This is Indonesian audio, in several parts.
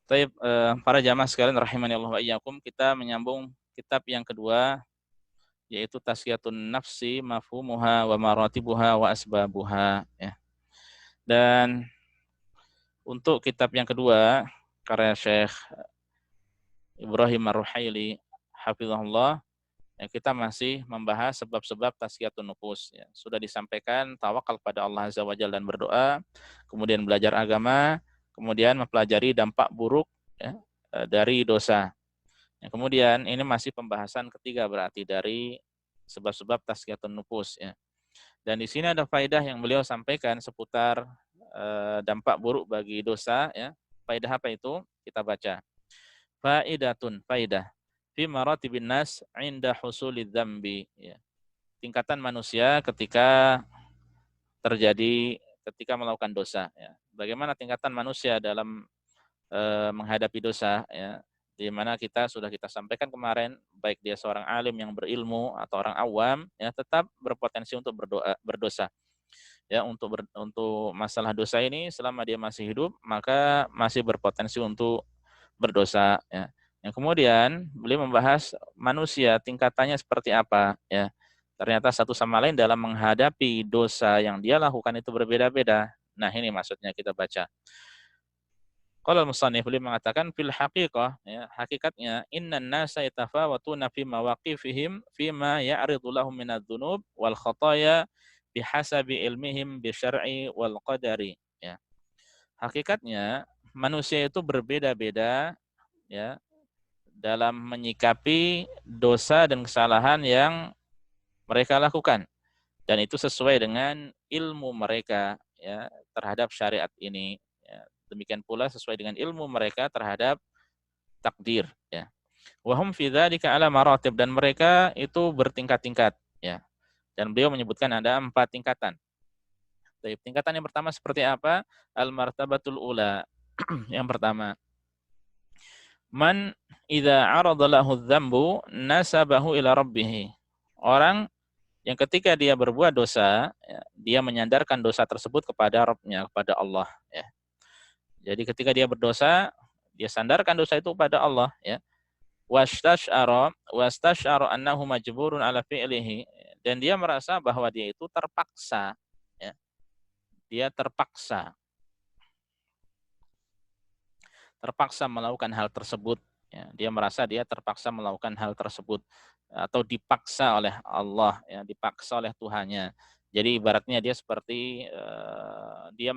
Baik, para jamaah sekalian rahimani Allah wa iyyakum, kita menyambung kitab yang kedua yaitu Tazkiyatun Nafsi Mafhumuha wa Maratibuha wa Asbabuha ya. Dan untuk kitab yang kedua karya Syekh Ibrahim Ar-Ruhaili hafizahullah, ya, kita masih membahas sebab-sebab tazkiyatun nufus ya. Sudah disampaikan tawakal pada Allah Azza wa Jalla dan berdoa, kemudian belajar agama, kemudian mempelajari dampak buruk ya, dari dosa. Ya, kemudian ini masih pembahasan ketiga berarti dari sebab-sebab tazkiyatun nufus ya. Dan di sini ada faedah yang beliau sampaikan seputar dampak buruk bagi dosa ya. Faedah apa itu? Kita baca. Faidah fi maratibin nas 'inda husulid dzambi ya. Tingkatan manusia ketika melakukan dosa ya. Bagaimana tingkatan manusia dalam menghadapi dosa ya, di mana sudah kita sampaikan kemarin, baik dia seorang alim yang berilmu atau orang awam ya, tetap berpotensi untuk berdosa ya. Untuk masalah dosa ini selama dia masih hidup maka masih berpotensi untuk berdosa ya. Yang kemudian beliau membahas manusia tingkatannya seperti apa ya. Ternyata satu sama lain dalam menghadapi dosa yang dia lakukan itu berbeda-beda. Nah, ini maksudnya kita baca. Qala al-musannif, beliau mengatakan fil haqiqah ya, hakikatnya innan nasa yatafawatuna fi mawaqifihim fima ya'ridu lahum minadz-dzunub wal khataya bihasabi ilmihim bi syar'i wal qadari ya. Hakikatnya manusia itu berbeda-beda ya dalam menyikapi dosa dan kesalahan yang mereka lakukan, dan itu sesuai dengan ilmu mereka ya terhadap syariat ini ya. Demikian pula sesuai dengan ilmu mereka terhadap takdir ya. Wahum fi dzalika ala maratib, dan mereka itu bertingkat-tingkat ya. Dan beliau menyebutkan ada 4 tingkatan. Tingkatan yang pertama seperti apa? Al martabatul ula. Yang pertama, man idza arada lahu dzambu nasabahu ila rabbih. Orang yang ketika dia berbuat dosa, ya, dia menyandarkan dosa tersebut kepada Rabb-nya, kepada Allah ya. Jadi ketika dia berdosa, dia sandarkan dosa itu kepada Allah ya. Wastash'ara annahu majburun ala fi'lihi, dan dia merasa bahwa dia itu terpaksa ya. Dia terpaksa melakukan hal tersebut ya. Dia merasa dia terpaksa melakukan hal tersebut atau dipaksa oleh Allah ya, dipaksa oleh Tuhannya. Jadi ibaratnya dia seperti dia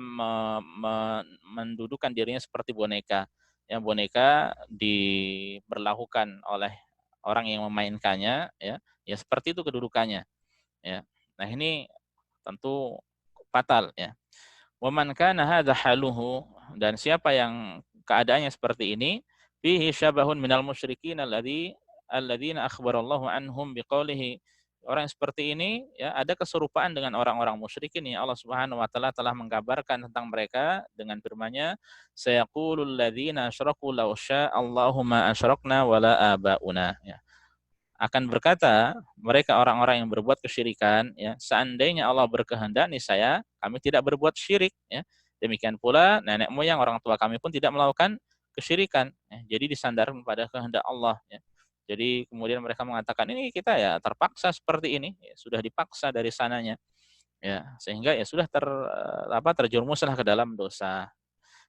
mendudukan dirinya seperti boneka. Ya, boneka diberlakukan oleh orang yang memainkannya ya. Ya seperti itu kedudukannya ya. Nah, ini tentu fatal ya. Wa man kana hadza haluhu, dan siapa yang keadaannya seperti ini, fihi syabahun minal musyrikin alladzina akhbarallahu anhum biqaulihi. Orang yang seperti ini ya ada keserupaan dengan orang-orang musyrikin yang Allah Subhanahu wa taala telah mengkabarkan tentang mereka dengan firman-Nya, sayaqulul ladzina asyraku law sya'allahu ma asyrakna wala abauna ya. Akan berkata mereka orang-orang yang berbuat kesyirikan ya, seandainya Allah berkehendak niscaya kami tidak berbuat syirik ya. Demikian pula nenek moyang orang tua kami pun tidak melakukan kesyirikan ya. Jadi disandarkan pada kehendak Allah ya. Jadi kemudian mereka mengatakan ini kita ya terpaksa seperti ini ya, sudah dipaksa dari sananya ya, sehingga ya sudah terjerumuslah ke dalam dosa.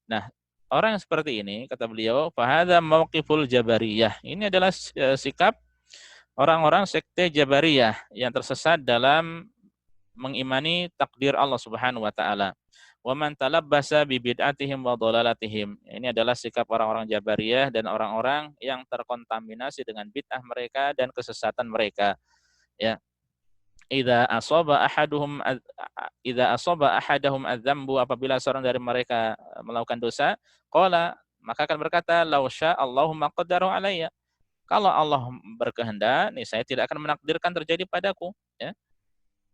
Nah, orang yang seperti ini kata beliau fahadza mauqiful jabariyah, ini adalah sikap orang-orang sekte Jabariyah yang tersesat dalam mengimani takdir Allah Subhanahu wa taala. Wa man talabbasa bi bid'atihim wa dhalalatihim. Ini adalah sikap orang-orang Jabariyah dan orang-orang yang terkontaminasi dengan bid'ah mereka dan kesesatan mereka. Ya. Idza asaba ahadahum adzambu, apabila seorang dari mereka melakukan dosa, qala, maka akan berkata, "Law syaa Allahu ma qaddara alayya." Kalau Allah berkehendak, nih saya tidak akan menakdirkan terjadi padaku, ya.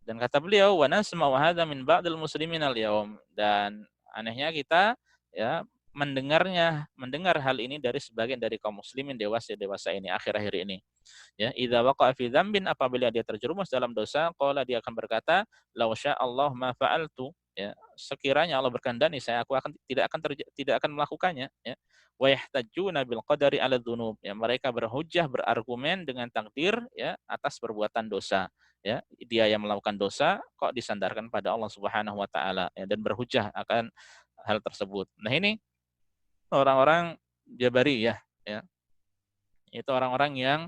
Dan kata beliau, wa nasma'u hadza min ba'dil muslimin al-yaum, dan anehnya kita ya mendengar hal ini dari sebagian dari kaum muslimin dewasa ini akhir-akhir ini. Ya, idza waqa'a fi dzambin, apabila dia terjerumus dalam dosa, qala, dia akan berkata, law syaa Allah ma fa'altu, ya. sekiranya Allah berkehendak saya tidak akan melakukannya, ya. Wa yahtajuna bil qadari 'ala dzunub, ya, mereka berhujjah berargumen dengan takdir, ya, atas perbuatan dosa, ya. Dia yang melakukan dosa kok disandarkan pada Allah Subhanahu wa taala, ya, dan berhujjah akan hal tersebut. Nah, ini orang-orang Jabariyah, ya. Itu orang-orang yang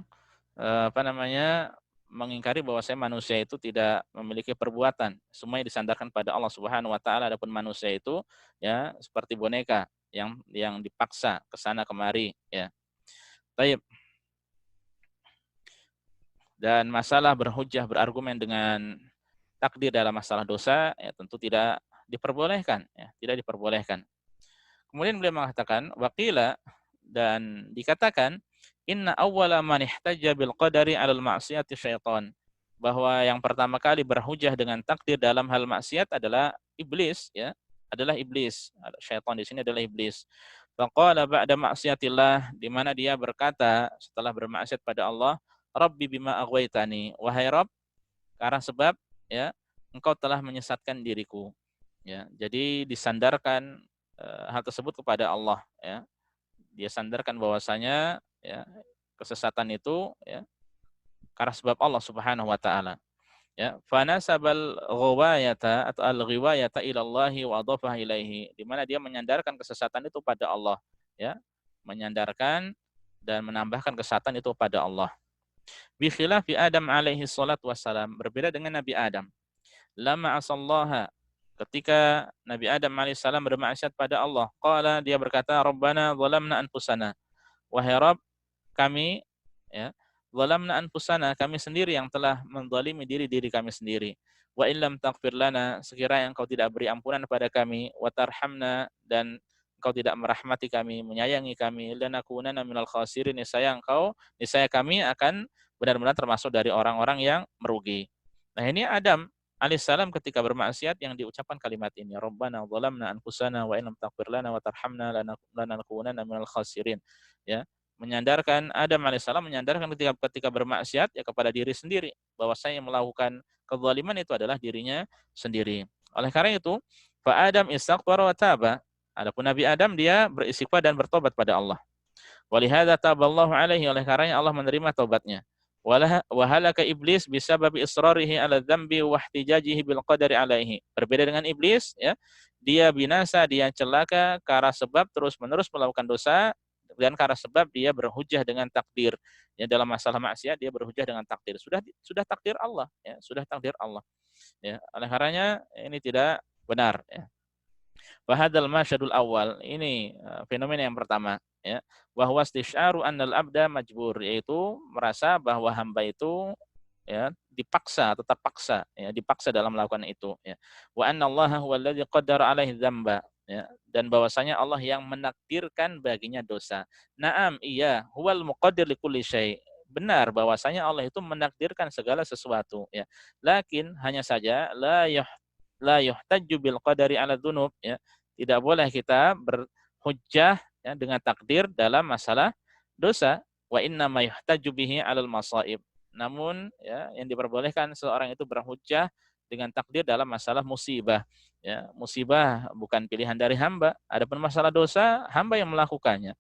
apa namanya, mengingkari bahwasanya manusia itu tidak memiliki perbuatan, semuanya disandarkan pada Allah Subhanahu wa taala. Adapun manusia itu, ya, seperti boneka yang dipaksa ke sana kemari, ya. Baik. Dan masalah berhujjah berargumen dengan takdir dalam masalah dosa, ya, tentu tidak diperbolehkan, ya, tidak diperbolehkan. Kemudian beliau mengatakan waqila, dan dikatakan inna awwala man ihtajja bil qadari 'alal ma'siyati syaitan, bahwa yang pertama kali berhujjah dengan takdir dalam hal maksiat adalah iblis, ya, adalah iblis. Syaitan di sini adalah iblis. Faqala ba'da ma'siyatillah, di mana dia berkata setelah bermaksiat pada Allah, Rabbi bima aghwaytani, wahai Rabb, karena sebab, ya, engkau telah menyesatkan diriku, ya. Jadi disandarkan hal tersebut kepada Allah, ya. Dia sandarkan bahwasanya, ya, kesesatan itu, ya, karena sebab Allah Subhanahu wa taala, ya. Fa nasabal ghiwayata atau al-ghiwayata ila Allah wa adhafah ilaihi, di mana dia menyandarkan kesesatan itu pada Allah, ya. Menyandarkan dan menambahkan kesesatan itu pada Allah. Bi khilafi Adam alaihi salatu wassalam, berbeda dengan Nabi Adam. Lama asallaha, ketika Nabi Adam alaihissalam bermaksiat pada Allah, qala, dia berkata, Rabbana zalamna anfusana, wahai Rabb kami, ya, zalamna anfusana, kami sendiri yang telah menzalimi diri kami sendiri. Wa illam taghfir lana, sekiranya engkau tidak beri ampunan pada kami, wa tarhamna, dan engkau tidak merahmati kami, menyayangi kami, lanakunanna minal khasirin, niscaya kami akan benar-benar termasuk dari orang-orang yang merugi. Nah, ini Adam alaihissalam ketika bermaksiat yang diucapkan kalimat ini, Rabbana zalamna anfusana wa illam taghfir lana wa tarhamna lanakunanna minal khasirin, ya. Menyandarkan Adam alaihissalam menyandarkan ketika bermaksiat, ya, kepada diri sendiri, bahwasanya yang melakukan kezaliman itu adalah dirinya sendiri. Oleh karena itu, fa Adam istaghfara wa taba, adapun Nabi Adam dia beristighfar dan bertobat pada Allah. Walihada taballahu alaihi, oleh karenanya Allah menerima taubatnya. Wahalaka iblis bisababi israrihi ala dzambi wa ihtijajihi bil qadari alaihi. Berbeda dengan iblis, ya. Dia binasa, dia celaka karena sebab terus-menerus melakukan dosa, dan karena sebab dia berhujjah dengan takdir. Ya, dalam masalah maksiat dia berhujjah dengan takdir. Sudah takdir Allah, ya, sudah takdir Allah. Ya, oleh karenanya ini tidak benar, ya. Wahadal masyadul awal, ini fenomena yang pertama, ya. Bahwa istisyaru annal abda majbur, yaitu merasa bahwa hamba itu, ya, dipaksa atau terpaksa, ya, dipaksa dalam melakukan itu, ya. Wa anna Allah huwallazi qaddara alaihi dzamba, ya, dan bahwasanya Allah yang menakdirkan baginya dosa. Naam, iya, huwal muqaddir likulli syai'. Benar bahwasanya Allah itu menakdirkan segala sesuatu, ya. Lakin hanya saja la yuhtajju bil qadari ala dzunub, ya. Tidak boleh kita berhujjah, ya, dengan takdir dalam masalah dosa. Wa inna ma yuhtajju bihi 'alal masaib. Namun, ya, yang diperbolehkan seorang itu berhujjah dengan takdir dalam masalah musibah, ya. Musibah bukan pilihan dari hamba. Adapun masalah dosa, hamba yang melakukannya,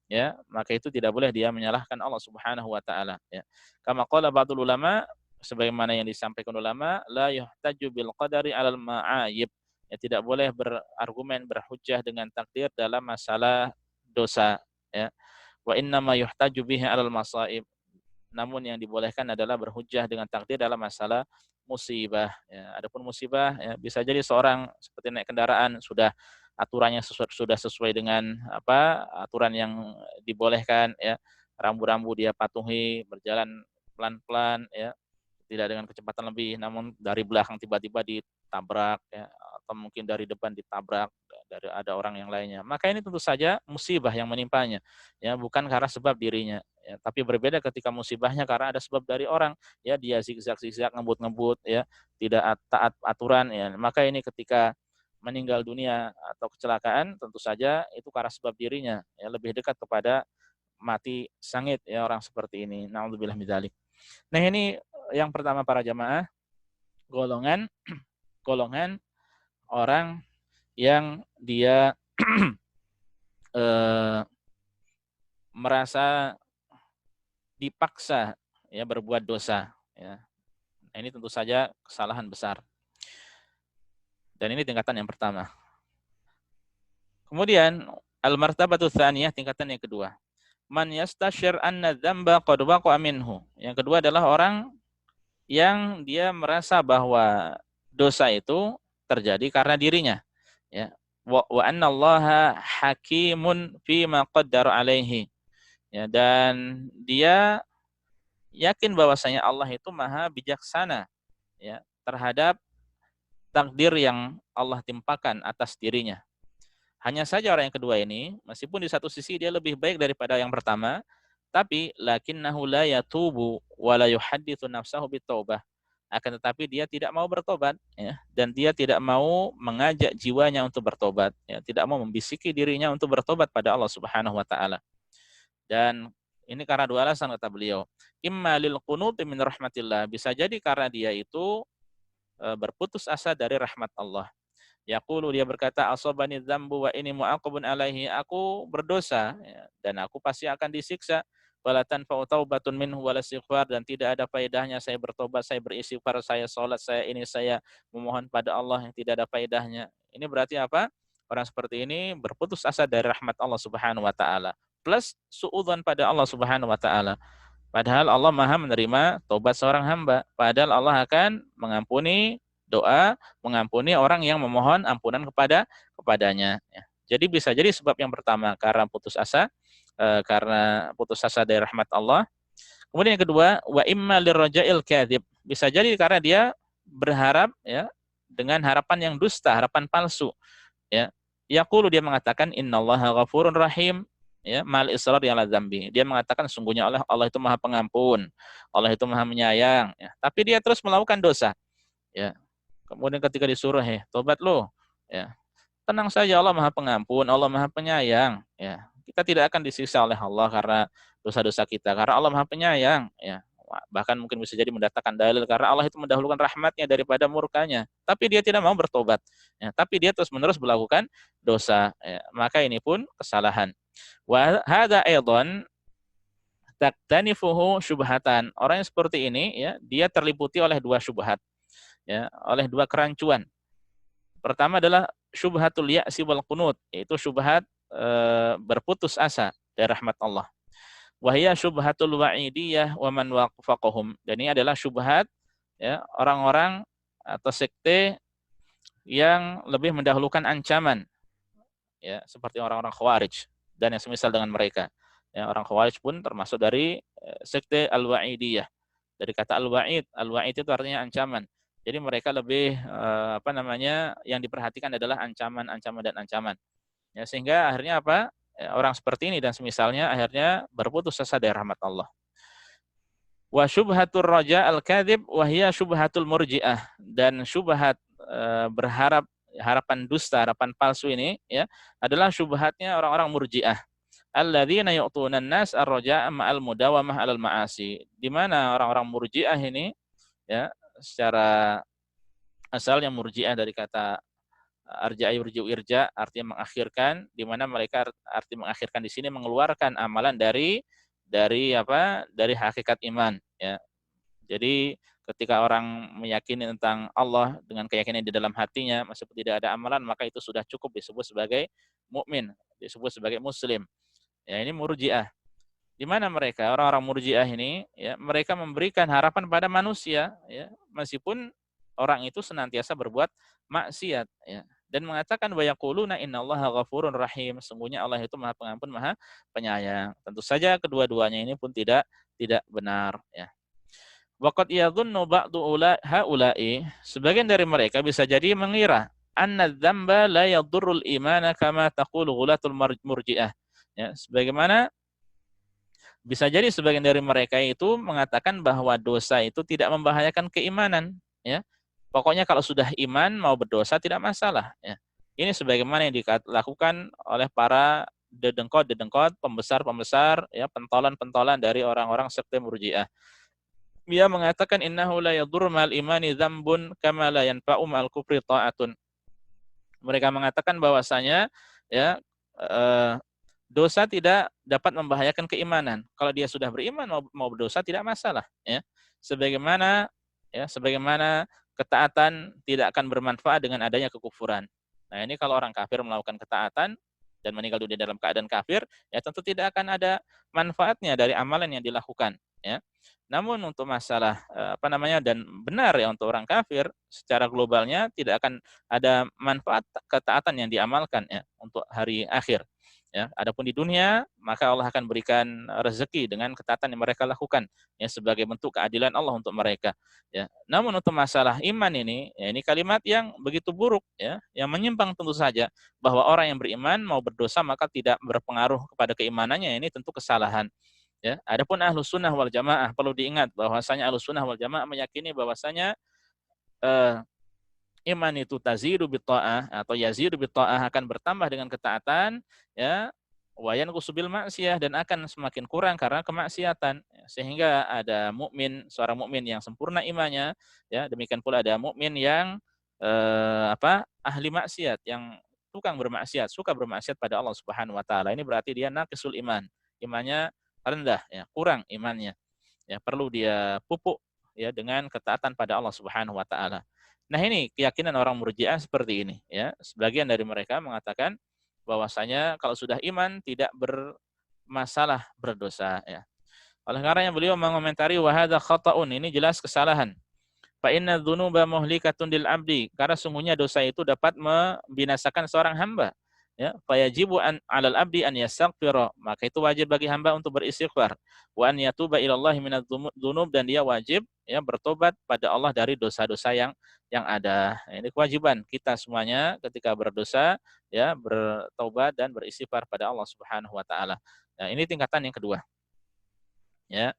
ya. Maka itu tidak boleh dia menyalahkan Allah Subhanahu wa taala, ya. Kama qala ba'dul ulama, sebagaimana yang disampaikan ulama, la yuhtajju bil qadari 'alal ma'ayib. Ya, tidak boleh berargumen berhujjah dengan takdir dalam masalah dosa, ya. Wa inna ma yuhtaju bihi 'alal masaib. Namun yang dibolehkan adalah berhujjah dengan takdir dalam masalah musibah, ya. Adapun musibah, ya, bisa jadi seorang seperti naik kendaraan sudah aturannya sudah sesuai dengan apa aturan yang dibolehkan, ya. Rambu-rambu dia patuhi, berjalan pelan-pelan, ya, tidak dengan kecepatan lebih, namun dari belakang tiba-tiba ditabrak, ya, atau mungkin dari depan ditabrak dari ada orang yang lainnya. Maka ini tentu saja musibah yang menimpanya, ya, bukan karena sebab dirinya, ya. Tapi berbeda ketika musibahnya karena ada sebab dari orang, ya, dia zigzag ngebut-ngebut, ya, tidak taat aturan, ya. Maka ini ketika meninggal dunia atau kecelakaan tentu saja itu karena sebab dirinya, ya, lebih dekat kepada mati sangit, ya, orang seperti ini. Nauzubillah min dzalik. Nah, ini yang pertama para jamaah, golongan golongan orang yang dia merasa dipaksa ya berbuat dosa ya. Nah, ini tentu saja kesalahan besar. Dan ini tingkatan yang pertama. Kemudian al-martabatu tsaniyah, tingkatan yang kedua. Man yastashir anna dzamba qad waqa'a minhu. Yang kedua adalah orang yang dia merasa bahwa dosa itu terjadi karena dirinya ya. Wa anna Allaha hakimun fi ma qaddara alaihi. Ya, dan dia yakin bahwasanya Allah itu maha bijaksana ya terhadap takdir yang Allah timpakan atas dirinya. Hanya saja orang yang kedua ini, meskipun di satu sisi dia lebih baik daripada yang pertama, tapi lakinnahu la yatubu wa la yuhadditsu nafsahu bitaubah. Akan tetapi dia tidak mau bertobat ya, dan dia tidak mau mengajak jiwanya untuk bertobat ya, tidak mau membisiki dirinya untuk bertobat pada Allah Subhanahu wa taala. Dan ini karena dua alasan kata beliau. Imma lil qunuti min rahmatillah, bisa jadi karena dia itu berputus asa dari rahmat Allah. Yaqulu, dia berkata, asobani dzambu wa ini mu'aqabun alaihi, aku berdosa ya, dan aku pasti akan disiksa. Wala tanfa'u taubatun minhu wala istighfar, dan tidak ada faedahnya saya bertobat, saya beristighfar, saya salat, saya memohon pada Allah yang tidak ada faedahnya. Ini berarti apa? Orang seperti ini berputus asa dari rahmat Allah Subhanahu wa taala, plus suudzon pada Allah Subhanahu wa taala. Padahal Allah Maha menerima taubat seorang hamba. Padahal Allah akan mengampuni doa, mengampuni orang yang memohon ampunan kepadanya. Ya. Jadi bisa jadi sebab yang pertama karena putus asa, karena putus asa dari rahmat Allah. Kemudian yang kedua, wa imma lirraja'il kadzib. Bisa jadi karena dia berharap ya dengan harapan yang dusta, harapan palsu. Ya. Yaqulu, dia mengatakan innallaha ghafurur rahim. Ya, mal israr yang dzambi. Dia mengatakan sungguhnya Allah itu Maha Pengampun, Allah itu Maha Menyayang, ya. Tapi dia terus melakukan dosa. Ya. Kemudian ketika disuruh, tobat lo, ya. Tenang saja, Allah Maha Pengampun, Allah Maha Penyayang, ya. Kita tidak akan disiksa oleh Allah karena dosa-dosa kita, karena Allah Maha Penyayang, ya. Bahkan mungkin bisa jadi mendatangkan dalil karena Allah itu mendahulukan rahmatnya daripada murkanya. Tapi dia tidak mau bertobat, ya. Tapi dia terus-menerus melakukan dosa, ya. Maka ini pun kesalahan. Wa hadza aidan taktanifuhu syubhatan. Orang yang seperti ini ya, dia terliputi oleh dua syubhat. Ya, oleh dua kerancuan. Pertama adalah syubhatul ya'si wal qunut, yaitu syubhat berputus asa dari rahmat Allah. Wa hiya syubhatul wa'idiyah wa man waqafahum. Dan ini adalah syubhat ya orang-orang atau sekte yang lebih mendahulukan ancaman. Ya, seperti orang-orang Khawarij dan yang semisal dengan mereka. Ya, orang Khawarij pun termasuk dari sekte Al-Wa'idiyah. Dari kata Al-Wa'id, Al-Wa'id itu artinya ancaman. Jadi mereka lebih yang diperhatikan adalah ancaman dan ancaman. Ya, sehingga akhirnya apa? Ya, orang seperti ini dan semisalnya akhirnya berputus asa dari rahmat Allah. Wa syubhatur raja al-kadzib wa hiya syubhatul murji'ah, dan syubhat berharap, harapan dusta, harapan palsu ini ya adalah syubhatnya orang-orang murji'ah. Alladzina yu'tuna an-nas ar-raja'a ma'al mudawamah 'alal ma'asi. Di mana orang-orang murji'ah ini ya secara asalnya murji'ah dari kata arja'a yurji'u irja, artinya mengakhirkan, di mana mereka arti mengakhirkan di sini mengeluarkan amalan dari apa? Dari hakikat iman ya. Jadi ketika orang meyakini tentang Allah dengan keyakinan di dalam hatinya, meskipun tidak ada amalan, maka itu sudah cukup disebut sebagai mukmin, disebut sebagai muslim. Ya, ini murji'ah. Di mana mereka, orang-orang murji'ah ini, ya, mereka memberikan harapan pada manusia, ya, meskipun orang itu senantiasa berbuat maksiat, ya, dan mengatakan wa yaquluna innallaha ghafurur rahim, sesungguhnya Allah itu Maha Pengampun, Maha Penyayang. Tentu saja kedua-duanya ini pun tidak benar, ya. Waqad yadhunnu ba'du haula'i, sebagian dari mereka bisa jadi mengira anna dzamba la yadurrul imana kama taqulu ghulatul murji'ah. Ya, sebagaimana bisa jadi sebagian dari mereka itu mengatakan bahwa dosa itu tidak membahayakan keimanan, ya. Pokoknya kalau sudah iman mau berdosa tidak masalah, ya. Ini sebagaimana yang dilakukan oleh para dedengkot, pembesar, ya, pentolan dari orang-orang sekte Murji'ah. Dia mengatakan innahu la yadur ma'al imani dzambun kama la yanfa'u ma'al kufri ta'atun. Mereka mengatakan bahwasanya ya dosa tidak dapat membahayakan keimanan. Kalau dia sudah beriman mau berdosa tidak masalah, ya. Sebagaimana ketaatan tidak akan bermanfaat dengan adanya kekufuran. Nah, ini kalau orang kafir melakukan ketaatan dan meninggal dunia dalam keadaan kafir, ya tentu tidak akan ada manfaatnya dari amalan yang dilakukan, ya. Namun untuk masalah dan benar ya untuk orang kafir secara globalnya tidak akan ada manfaat ketaatan yang diamalkan ya untuk hari akhir. Ya, adapun di dunia, maka Allah akan berikan rezeki dengan ketaatan yang mereka lakukan ya sebagai bentuk keadilan Allah untuk mereka. Ya. Namun untuk masalah iman ini, ya ini kalimat yang begitu buruk ya, yang menyimpang tentu saja bahwa orang yang beriman mau berdosa maka tidak berpengaruh kepada keimanannya, ini tentu kesalahan. Ya, adapun Ahlus Sunnah wal Jamaah perlu diingat bahwasanya Ahlus Sunnah wal Jamaah meyakini bahwasanya eh, iman itu tazidu bitta'ah atau yazidu bitta'ah akan bertambah dengan ketaatan ya wa yanqusu bil maksiyah dan akan semakin kurang karena kemaksiatan sehingga ada seorang mukmin yang sempurna imannya ya demikian pula ada mukmin yang ahli maksiat yang tukang bermaksiat suka bermaksiat pada Allah Subhanahu wa taala ini berarti dia naqisul iman imannya rendah ya kurang imannya ya perlu dia pupuk ya dengan ketaatan pada Allah Subhanahu wa taala. Nah, ini keyakinan orang Murji'ah seperti ini ya. Sebagian dari mereka mengatakan bahwasanya kalau sudah iman tidak bermasalah berdosa ya. Oleh karenanya beliau mengomentari wa hadza khata'un, ini jelas kesalahan. Fa inna dzunuba muhlikatun lil abdi, karena sungguhnya dosa itu dapat membinasakan seorang hamba. Ya, fayajibu an 'alal abdi an yastaghfira, maka itu wajib bagi hamba untuk beristighfar. Wa an yatuba ilallahi minadz dzunub, dan dia wajib ya bertobat pada Allah dari dosa-dosa yang ada. Ini kewajiban kita semuanya ketika berdosa ya bertobat dan beristighfar pada Allah Subhanahu wa taala. Nah, ini tingkatan yang kedua. Ya.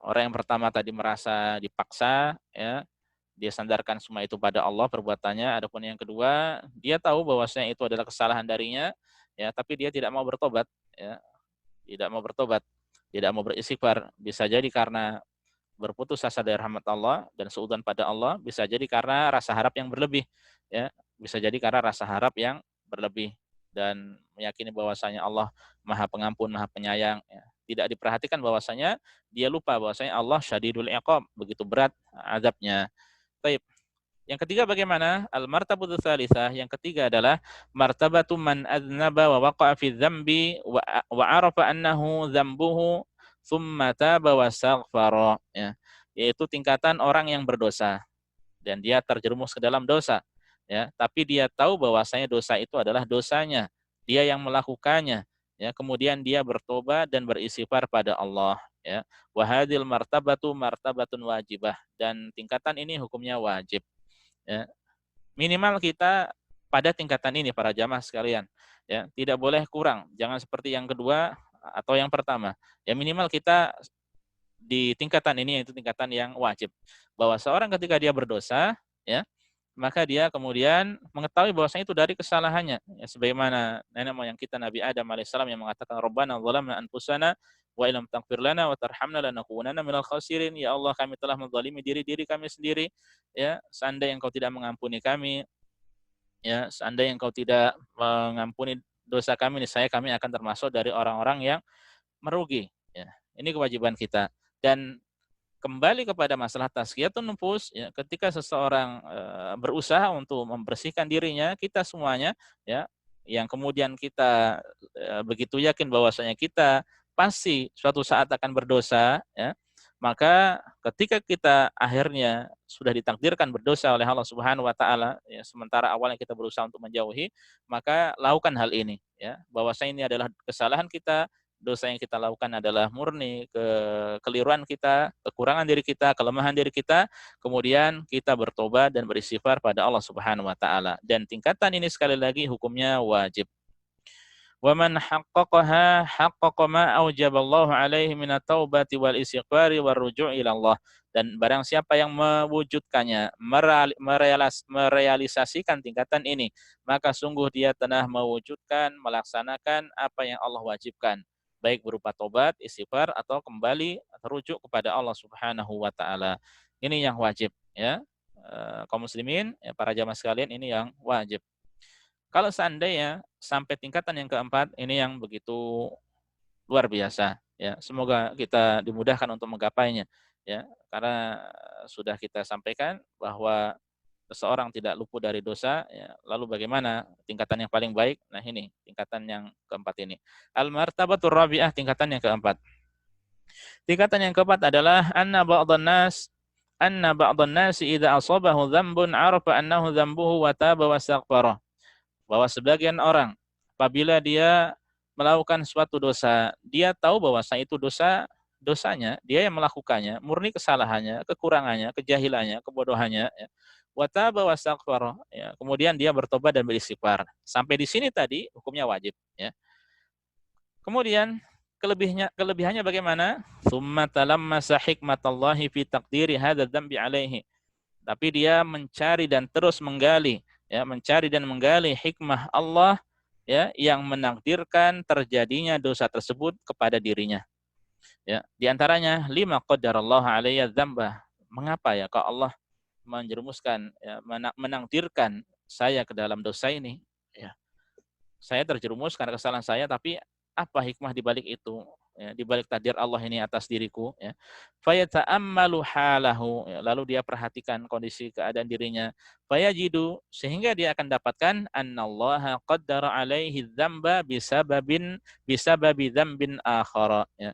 Orang yang pertama tadi merasa dipaksa, ya, dia sandarkan semua itu pada Allah perbuatannya. Adapun yang kedua, dia tahu bahwasanya itu adalah kesalahan darinya, ya, tapi dia tidak mau bertobat, ya, tidak mau bertobat, tidak mau beristighfar. Bisa jadi karena berputus asa dari rahmat Allah dan suudzon pada Allah, bisa jadi karena rasa harap yang berlebih, ya, bisa jadi karena rasa harap yang berlebih dan meyakini bahwasanya Allah Maha Pengampun, Maha Penyayang, ya. Tidak diperhatikan bahwasanya dia lupa bahwasanya Allah syadidul iqab, begitu berat azabnya. Baik. Yang ketiga bagaimana? Al-martabatu tsalitsah, yang ketiga adalah martabatu man adznaba wa waqa'a fi dzambi wa arafa annahu dzambuhu tsumma taba wastaghfara, ya. Yaitu tingkatan orang yang berdosa dan dia terjerumus ke dalam dosa, ya, tapi dia tahu bahwasanya dosa itu adalah dosanya, dia yang melakukannya, ya, kemudian dia bertobat dan beristighfar pada Allah, ya. Wa hadhil martabatu martabatun wajibah, dan tingkatan ini hukumnya wajib. Ya. Minimal kita pada tingkatan ini para jamaah sekalian, ya, tidak boleh kurang, jangan seperti yang kedua atau yang pertama. Ya minimal kita di tingkatan ini yaitu tingkatan yang wajib. Bahwa seorang ketika dia berdosa, ya, maka dia kemudian mengetahui bahwasanya itu dari kesalahannya. Ya, sebagaimana nenek moyang kita Nabi Adam alaihissalam yang mengatakan Rabbana zalamna anfusana wa illam taghfir lana wa tarhamna lanakunanna minal khasirin. Ya Allah, kami telah menzalimi diri kami sendiri. Ya, seandainya Engkau tidak mengampuni kami, ya, seandainya Engkau tidak mengampuni dosa kami, niscaya kami akan termasuk dari orang-orang yang merugi. Ya, ini kewajiban kita. Dan kembali kepada masalah tazkiyatun nufus, ya, ketika seseorang berusaha untuk membersihkan dirinya, kita semuanya ya yang kemudian kita begitu yakin bahwasanya kita pasti suatu saat akan berdosa, ya, maka ketika kita akhirnya sudah ditakdirkan berdosa oleh Allah Subhanahu wa taala, ya, sementara awalnya kita berusaha untuk menjauhi, maka lakukan hal ini, ya, bahwasanya ini adalah kesalahan kita, dosa yang kita lakukan adalah murni kekeliruan kita, kekurangan diri kita, kelemahan diri kita, kemudian kita bertobat dan beristighfar pada Allah Subhanahu wa taala. Dan tingkatan ini sekali lagi hukumnya wajib. Wa man haqqaqaha haqqaqa ma aujaballahu alaihi minat taubati wal istighfari war ruju' ila Allah. Dan barang siapa yang mewujudkannya, merealisasikan tingkatan ini, maka sungguh dia telah mewujudkan, melaksanakan apa yang Allah wajibkan, baik berupa tobat, istighfar, atau kembali rujuk kepada Allah Subhanahu wa taala. Ini yang wajib, ya. Kaum muslimin, ya, para jamaah sekalian, ini yang wajib. Kalau seandainya sampai tingkatan yang keempat, ini yang begitu luar biasa, ya. Semoga kita dimudahkan untuk menggapainya, ya. Karena sudah kita sampaikan bahwa seseorang tidak luput dari dosa, ya. Lalu bagaimana tingkatan yang paling baik? Nah, ini tingkatan yang keempat ini. Al-martabatur rabi'ah, tingkatan yang keempat. Tingkatan yang keempat adalah anna ba'dhan nasi idza asabahu dzambun 'arafa annahu dzambuhu wa taba wastaghfara. Bahwa sebagian orang apabila dia melakukan suatu dosa, dia tahu bahwa itu dosanya, dia yang melakukannya, murni kesalahannya, kekurangannya, kejahilannya, kebodohannya, ya. Wa taba wastaghfara, ya. Kemudian dia bertobat dan beristighfar. Sampai di sini tadi hukumnya wajib, ya. Kemudian kelebihannya bagaimana? Tsumma talammasa hikmatallahi fi taqdiri hadza dzambi alaihi. Tapi dia mencari dan terus menggali, ya, mencari dan menggali hikmah Allah, ya, yang menakdirkan terjadinya dosa tersebut kepada dirinya. Ya, di antaranya lima qadarallahu alayya dzamba. Mengapa ya kok Allah menjerumuskan, ya, menakdirkan saya ke dalam dosa ini, ya. Saya terjerumus karena kesalahan saya, tapi apa hikmah di balik itu? Ya, di balik takdir Allah ini atas diriku, ya. Fayata'ammalu halahu, ya, lalu dia perhatikan kondisi keadaan dirinya. Fayajidu, sehingga dia akan dapatkan annallaha qaddara alaihi dzamba bisababi dzambin akhara, ya.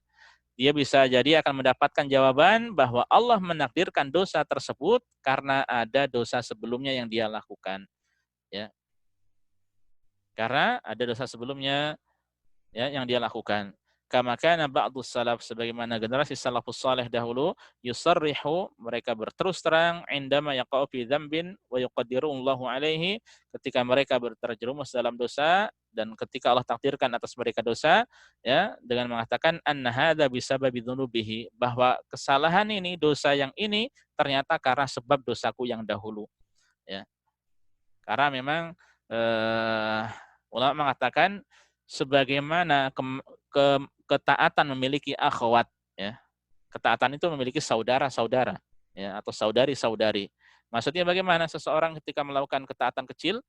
Dia bisa jadi akan mendapatkan jawaban bahwa Allah menakdirkan dosa tersebut karena ada dosa sebelumnya yang dia lakukan, ya. Karena ada dosa sebelumnya, ya, yang dia lakukan. Kama kana ba'dus salaf, sebagaimana generasi salafus saleh dahulu, yusarrihu, mereka berterus terang, indama yaqa'u fi dzambin wa yuqaddirullahu alaihi, ketika mereka terjerumus dalam dosa dan ketika Allah takdirkan atas mereka dosa, ya, dengan mengatakan anna hadza bisababi dzunubihi, bahwa kesalahan ini, dosa yang ini ternyata karena sebab dosaku yang dahulu, ya. Karena memang ulama mengatakan sebagaimana ketaatan memiliki akhwat, ya. Ketaatan itu memiliki saudara-saudara, ya, atau saudari-saudari. Maksudnya bagaimana? Seseorang ketika melakukan ketaatan kecil,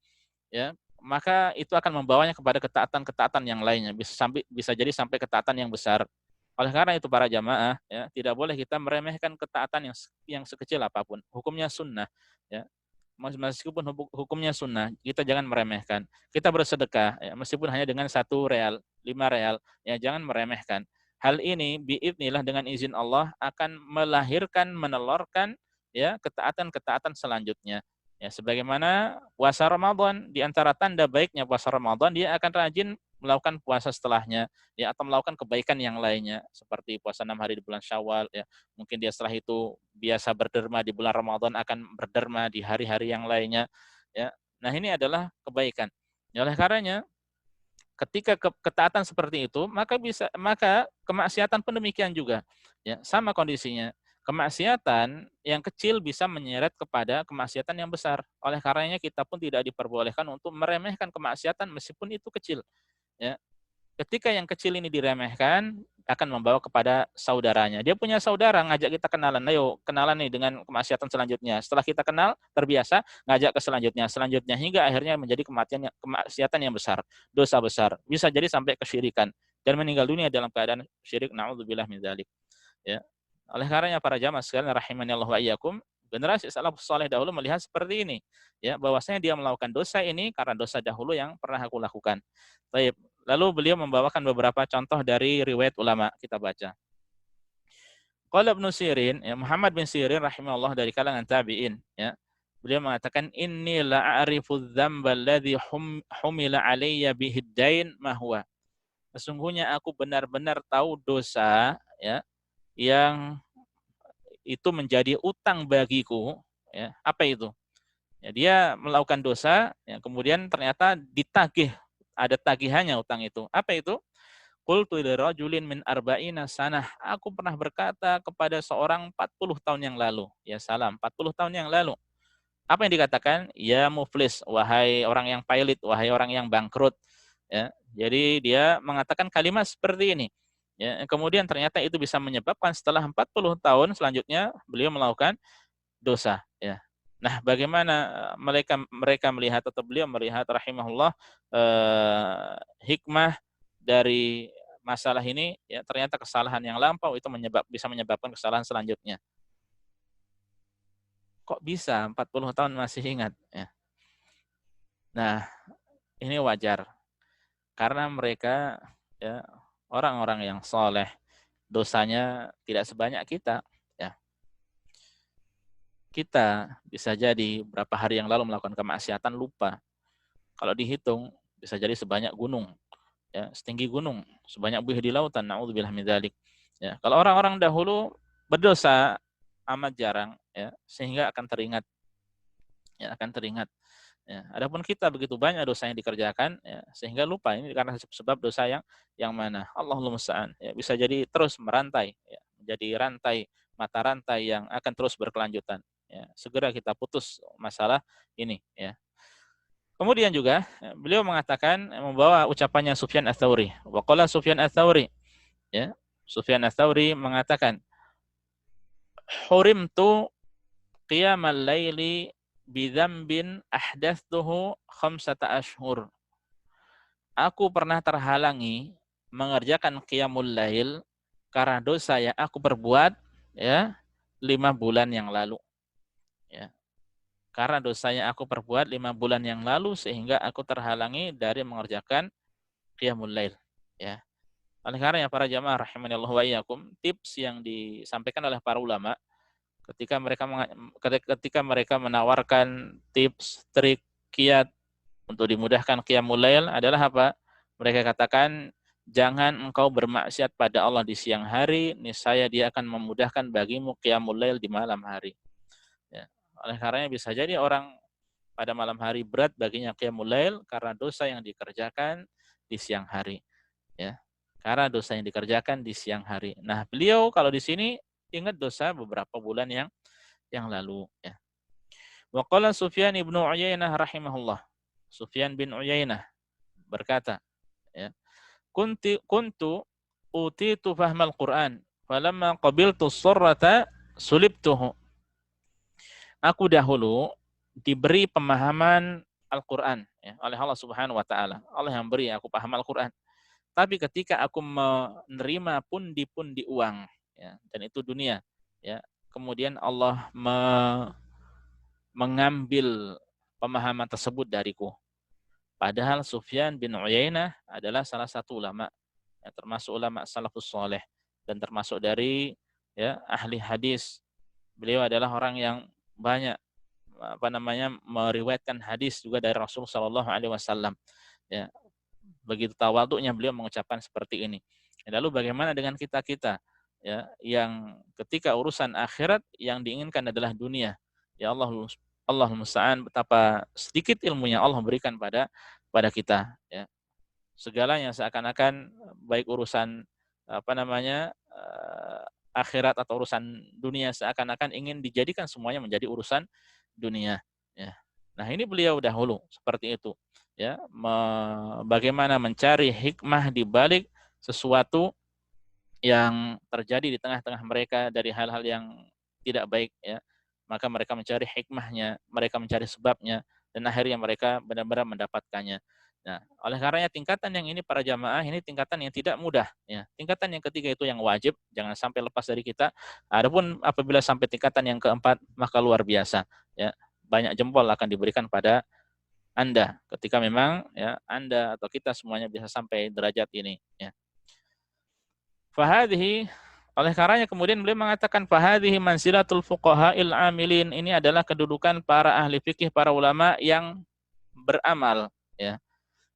ya, maka itu akan membawanya kepada ketaatan-ketaatan yang lainnya, bisa jadi sampai ketaatan yang besar. Oleh karena itu para jamaah, ya, tidak boleh kita meremehkan ketaatan yang sekecil apapun. Hukumnya sunnah, ya. Meskipun hukumnya sunnah, kita jangan meremehkan. Kita bersedekah, ya, meskipun hanya dengan 1 real, 5 real, ya, jangan meremehkan. Hal ini biidznillah dengan izin Allah akan melahirkan, menelurkan, ya, ketaatan-ketaatan selanjutnya. Ya, sebagaimana puasa Ramadan, di antara tanda baiknya puasa Ramadan, dia akan rajin melakukan puasa setelahnya, ya, atau melakukan kebaikan yang lainnya seperti puasa 6 hari di bulan Syawal, ya. Mungkin dia setelah itu biasa berderma di bulan Ramadan akan berderma di hari-hari yang lainnya, ya. Nah, ini adalah kebaikan. Ya, oleh karenanya ketika ketaatan seperti itu, maka kemaksiatan pun demikian juga, ya, sama kondisinya. Kemaksiatan yang kecil bisa menyeret kepada kemaksiatan yang besar. Oleh karenanya kita pun tidak diperbolehkan untuk meremehkan kemaksiatan meskipun itu kecil, ya. Ketika yang kecil ini diremehkan, akan membawa kepada saudaranya. Dia punya saudara, ngajak kita kenalan. Ayo, kenalan nih dengan kemaksiatan selanjutnya. Setelah kita kenal, terbiasa, ngajak ke selanjutnya, hingga akhirnya menjadi kemaksiatan yang besar, dosa besar. Bisa jadi sampai kesyirikan dan meninggal dunia dalam keadaan syirik. Na'udzubillah min dzalik. Ya. Oleh karenanya para jamaah sekalian rahimani Allah wa iyyakum, generasi salafus saleh dahulu melihat seperti ini, ya, bahwasanya dia melakukan dosa ini karena dosa dahulu yang pernah aku lakukan. Baik. Lalu beliau membawakan beberapa contoh dari riwayat ulama, kita baca. Qala Ibnu Sirin, ya, Muhammad bin Sirin rahimahullah dari kalangan tabi'in, ya. Beliau mengatakan inni la'arifu dzamba alladhi humila alayya bihiddain ma huwa. Sesungguhnya aku benar-benar tahu dosa, ya, yang itu menjadi utang bagiku, ya. Apa itu? Ya, dia melakukan dosa, ya, kemudian ternyata ditagih, ada tagihannya utang itu. Apa itu? Qultu lirajulin min arba'ina sanah. Aku pernah berkata kepada seorang 40 tahun yang lalu. Ya salam, 40 tahun yang lalu. Apa yang dikatakan? Ya muflis, wahai orang yang pailit, wahai orang yang bangkrut. Ya, jadi dia mengatakan kalimat seperti ini. Ya, kemudian ternyata itu bisa menyebabkan setelah 40 tahun selanjutnya beliau melakukan dosa. Ya. Nah, bagaimana mereka melihat atau beliau melihat rahimahullah hikmah dari masalah ini, ya ternyata kesalahan yang lampau itu bisa menyebabkan kesalahan selanjutnya. Kok bisa 40 tahun masih ingat? Ya. Nah, ini wajar karena mereka ya orang-orang yang soleh, dosanya tidak sebanyak kita. Ya. Kita bisa jadi berapa hari yang lalu melakukan kemaksiatan lupa. Kalau dihitung bisa jadi sebanyak gunung, ya, setinggi gunung, sebanyak buih di lautan. Nauzubillah min dzalik. Ya, kalau orang-orang dahulu berdosa amat jarang, ya, sehingga akan teringat, ya, akan teringat. Ya, adapun kita begitu banyak dosa yang dikerjakan, ya, sehingga lupa. Ini karena sebab dosa yang mana? Allahul musta'an. Ya, bisa jadi terus merantai, ya, menjadi rantai, mata rantai yang akan terus berkelanjutan. Ya, segera kita putus masalah ini. Ya. Kemudian juga beliau mengatakan, membawa ucapannya Sufyan Ats-Tsauri. Wa qala Sufyan Ats-Tsauri, ya. Sufyan Ats-Tsauri mengatakan, "Hurimtu qiyamal laili bidzambin ahdatsuhu khamsata ashhur." Aku pernah terhalangi mengerjakan qiyamul lail karena dosa yang aku perbuat, ya, 5 bulan yang lalu, ya. Karena dosa yang aku perbuat 5 bulan yang lalu sehingga aku terhalangi dari mengerjakan qiyamul lail, ya. Oleh karenanya para jamaah rahimanillah wa iyyakum, tips yang disampaikan oleh para ulama ketika mereka menawarkan tips, trik, kiat untuk dimudahkan qiyamul lail adalah apa? Mereka katakan, jangan engkau bermaksiat pada Allah di siang hari, niscaya Dia akan memudahkan bagimu qiyamul lail di malam hari. Ya. Oleh karenanya bisa jadi orang pada malam hari berat baginya qiyamul lail karena dosa yang dikerjakan di siang hari, ya. Karena dosa yang dikerjakan di siang hari. Nah, beliau kalau di sini ingat dosa beberapa bulan yang lalu, ya. Wa qala Sufyan ibnu Uyainah rahimahullah. Sufyan bin Uyainah berkata, ya, kuntu utitu fahmal Qur'an falamma qabiltu surrata sulibtuhu. Aku dahulu diberi pemahaman Al-Qur'an, ya, oleh Allah Subhanahu wa taala. Allah yang beri aku paham Al-Qur'an. Tapi ketika aku menerima pundi-pundi uang, ya, dan itu dunia, ya, kemudian Allah mengambil pemahaman tersebut dariku. Padahal Sufyan bin Uyainah adalah salah satu ulama, ya, termasuk ulama salafus soleh dan termasuk dari, ya, ahli hadis. Beliau adalah orang yang banyak meriwayatkan hadis juga dari Rasulullah Shallallahu Alaihi Wasallam. Ya, begitu tawaduknya beliau mengucapkan seperti ini. Lalu bagaimana dengan kita, ya, yang ketika urusan akhirat yang diinginkan adalah dunia. Ya Allah musta'an, betapa sedikit ilmunya Allah berikan pada kita, ya. Segalanya seakan-akan baik urusan akhirat atau urusan dunia seakan-akan ingin dijadikan semuanya menjadi urusan dunia, ya. Nah, ini beliau dahulu seperti itu, ya, bagaimana mencari hikmah di balik sesuatu yang terjadi di tengah-tengah mereka dari hal-hal yang tidak baik, ya. Maka mereka mencari hikmahnya, mereka mencari sebabnya, dan akhirnya mereka benar-benar mendapatkannya. Nah, oleh karenanya tingkatan yang ini para jamaah ini tingkatan yang tidak mudah, ya. Tingkatan yang ketiga itu yang wajib, jangan sampai lepas dari kita. Adapun apabila sampai tingkatan yang keempat, maka luar biasa, ya. Banyak jempol akan diberikan pada Anda ketika memang, ya, Anda atau kita semuanya bisa sampai derajat ini, ya. Fahadhihi, oleh karenanya kemudian beliau mengatakan fahadhihi manzilatul fuqaha'il amilin, ini adalah kedudukan para ahli fikih, para ulama yang beramal, ya.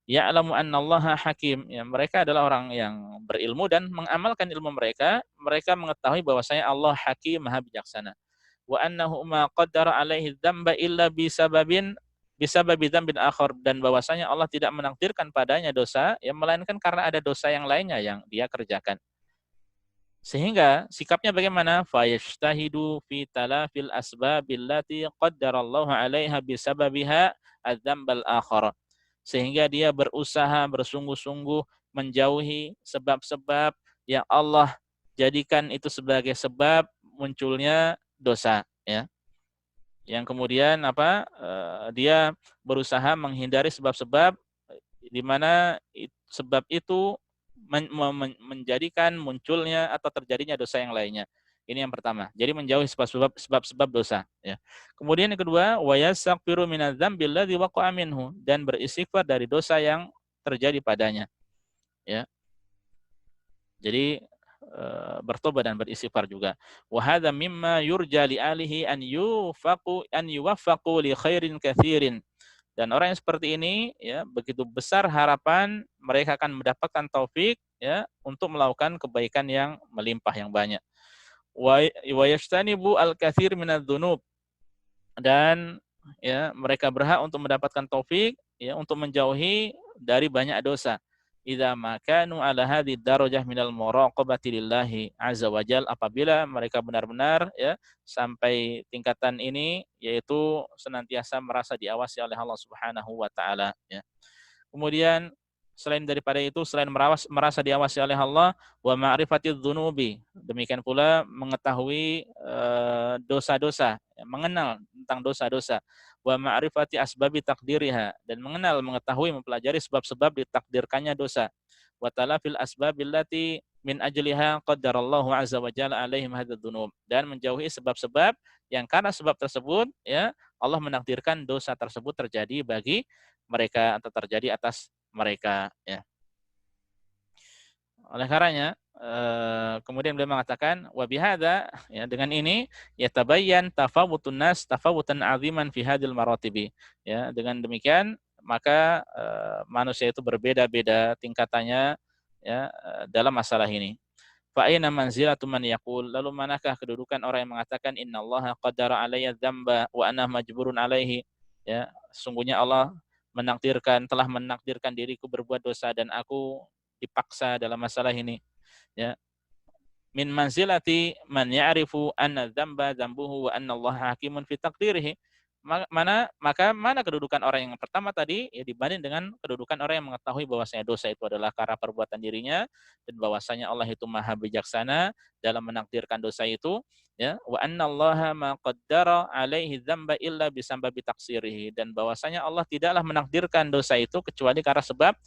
Ya'lamu annallaha hakim, ya, mereka adalah orang yang berilmu dan mengamalkan ilmu mereka, mereka mengetahui bahwasanya Allah hakim, maha bijaksana. Wa annahu ma qaddara alaihi dzamba illa bisababi dzambin akhar, dan bahwasanya Allah tidak menakdirkan padanya dosa, ya, melainkan karena ada dosa yang lainnya yang dia kerjakan. Sehingga sikapnya bagaimana? Fayajtahidu fi talafil asbabil lati qaddarallahu 'alaiha bisababiha adzambal akhar. Sehingga dia berusaha bersungguh-sungguh menjauhi sebab-sebab yang Allah jadikan itu sebagai sebab munculnya dosa, ya. yang kemudian dia berusaha menghindari sebab-sebab di mana sebab itu menjadikan munculnya atau terjadinya dosa yang lainnya. Ini yang pertama. Jadi menjauhi sebab-sebab dosa. Ya. Kemudian yang kedua, wa yastaghfiru minadz-dzambi alladzi waqa'a minhu, dan beristighfar dari dosa yang terjadi padanya. Ya. Jadi bertobat dan beristighfar juga. Wa hadza mimma yurja li alihi an yuwaffaqu li khairin katsirin. Dan orang yang seperti ini ya begitu besar harapan mereka akan mendapatkan taufik ya untuk melakukan kebaikan yang melimpah yang banyak. Wa yajtanibu al-katsir minadz-dzunub, dan ya mereka berhak untuk mendapatkan taufik ya untuk menjauhi dari banyak dosa. Idza makanu ala hadhihi darajah minal muraqabati lillahi azza wajal, apabila mereka benar-benar ya sampai tingkatan ini, yaitu senantiasa merasa diawasi oleh Allah Subhanahu wa taala ya. Kemudian selain daripada itu, selain merasa diawasi oleh Allah, wa ma'rifatidz dzunubi, demikian pula mengetahui dosa-dosa, mengenal tentang dosa-dosa, wa ma'rifati asbabi takdiriha, dan mengetahui mempelajari sebab-sebab ditakdirkannya dosa, wa talafil asbabillati min ajliha qaddarallahu azza wa jalla alaihim hadzal dzunub, dan menjauhi sebab-sebab yang karena sebab tersebut ya Allah menakdirkan dosa tersebut terjadi bagi mereka atau terjadi atas mereka ya. Oleh karenanya kemudian beliau mengatakan wa bihadza, ya dengan ini yatabayyan tafawutun nas tafawutan aziman fi hadhil maratibi, ya dengan demikian maka manusia itu berbeda-beda tingkatannya ya dalam masalah ini. Fa aina manzilatu man yaqul, lalu manakah kedudukan orang yang mengatakan innallaha qaddara alayya dzamba wa ana majburun alaihi, ya sesungguhnya Allah telah menakdirkan diriku berbuat dosa dan aku dipaksa dalam masalah ini ya. Min manzilati man ya'rifu anna dzamba dzambuhu wa anna Allah hakimun fi taqdirihi. Mana kedudukan orang yang pertama tadi ya dibanding dengan kedudukan orang yang mengetahui bahwasanya dosa itu adalah karena perbuatan dirinya dan bahwasanya Allah itu Maha bijaksana dalam menakdirkan dosa itu ya, wa annallaha ma qaddara alaihi dzamba illa bisambabi taksirihi, dan bahwasanya Allah tidaklah menakdirkan dosa itu kecuali karena sebab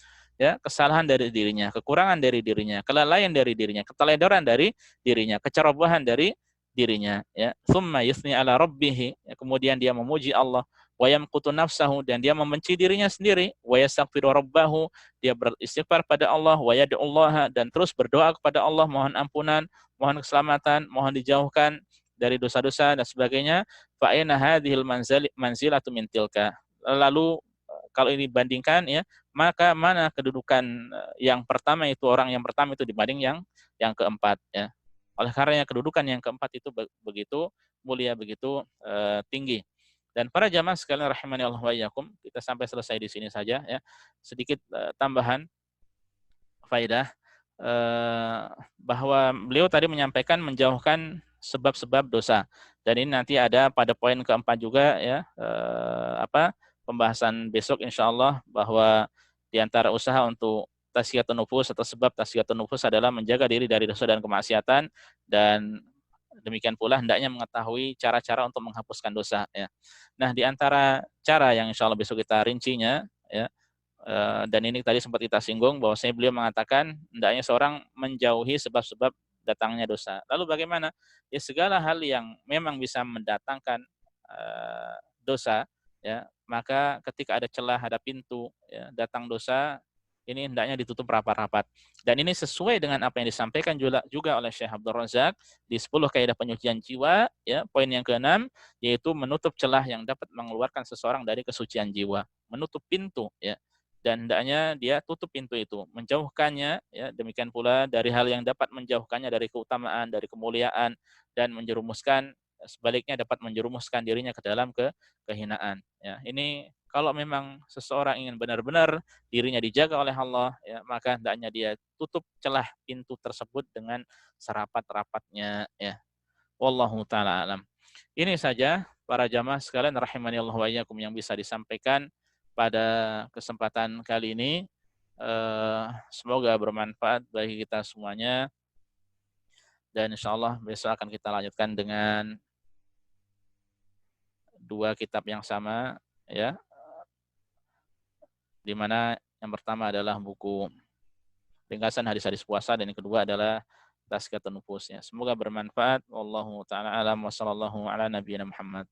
ya kesalahan dari dirinya, kekurangan dari dirinya, kelalaian dari dirinya, keteledoran dari dirinya, kecerobohan dari dirinya ya. Tsumma yusni ala rabbih, ya, kemudian dia memuji Allah, wa yamqutu nafsahu, dan dia membenci dirinya sendiri, wa yastaghfiru rabbahu, dia beristighfar pada Allah, wa yad'ullaha, dan terus berdoa kepada Allah, mohon ampunan, mohon keselamatan, mohon dijauhkan dari dosa-dosa dan sebagainya. Fa aina hadhil manzilatu min tilka, lalu kalau ini bandingkan ya, maka mana kedudukan yang pertama itu, orang yang pertama itu dibanding yang keempat ya. Oleh karenanya kedudukan yang keempat itu begitu mulia, begitu tinggi. Dan para jamaah sekalian rahimani Allah wa iyyakum, kita sampai selesai di sini saja ya. Sedikit tambahan faedah bahwa beliau tadi menyampaikan menjauhkan sebab-sebab dosa. Dan ini nanti ada pada poin keempat juga ya, pembahasan besok insya Allah, bahwa di antara usaha untuk tazkiyatun nufus atau sebab tazkiyatun nufus adalah menjaga diri dari dosa dan kemaksiatan, dan demikian pula hendaknya mengetahui cara-cara untuk menghapuskan dosa ya. Nah, di antara cara yang insya Allah besok kita rincinya ya, dan ini tadi sempat kita singgung bahwasanya beliau mengatakan hendaknya seorang menjauhi sebab-sebab datangnya dosa. Lalu bagaimana? Ya segala hal yang memang bisa mendatangkan dosa ya, maka ketika ada celah, ada pintu ya, datang dosa, ini hendaknya ditutup rapat-rapat. Dan ini sesuai dengan apa yang disampaikan juga oleh Syekh Abdul Razak di 10 kaidah penyucian jiwa ya, poin yang ke-6, yaitu menutup celah yang dapat mengeluarkan seseorang dari kesucian jiwa, menutup pintu ya. Dan hendaknya dia tutup pintu itu, menjauhkannya ya, demikian pula dari hal yang dapat menjauhkannya dari keutamaan, dari kemuliaan, dan menjerumuskan sebaliknya dapat menjerumuskan dirinya ke dalam kehinaan ya. Ini kalau memang seseorang ingin benar-benar dirinya dijaga oleh Allah ya, maka hendaknya dia tutup celah pintu tersebut dengan serapat-rapatnya ya. Wallahu taala alam. Ini saja para jamaah sekalian rahimani Allah wa iyyakum yang bisa disampaikan pada kesempatan kali ini. Semoga bermanfaat bagi kita semuanya, dan insya Allah besok akan kita lanjutkan dengan dua kitab yang sama, ya, di mana yang pertama adalah buku ringkasan hadis-hadis puasa dan yang kedua adalah Tazkiyatun Nufus. Ya. Semoga bermanfaat. Wallahu taala alam wa sallallahu ala nabiyina Muhammad.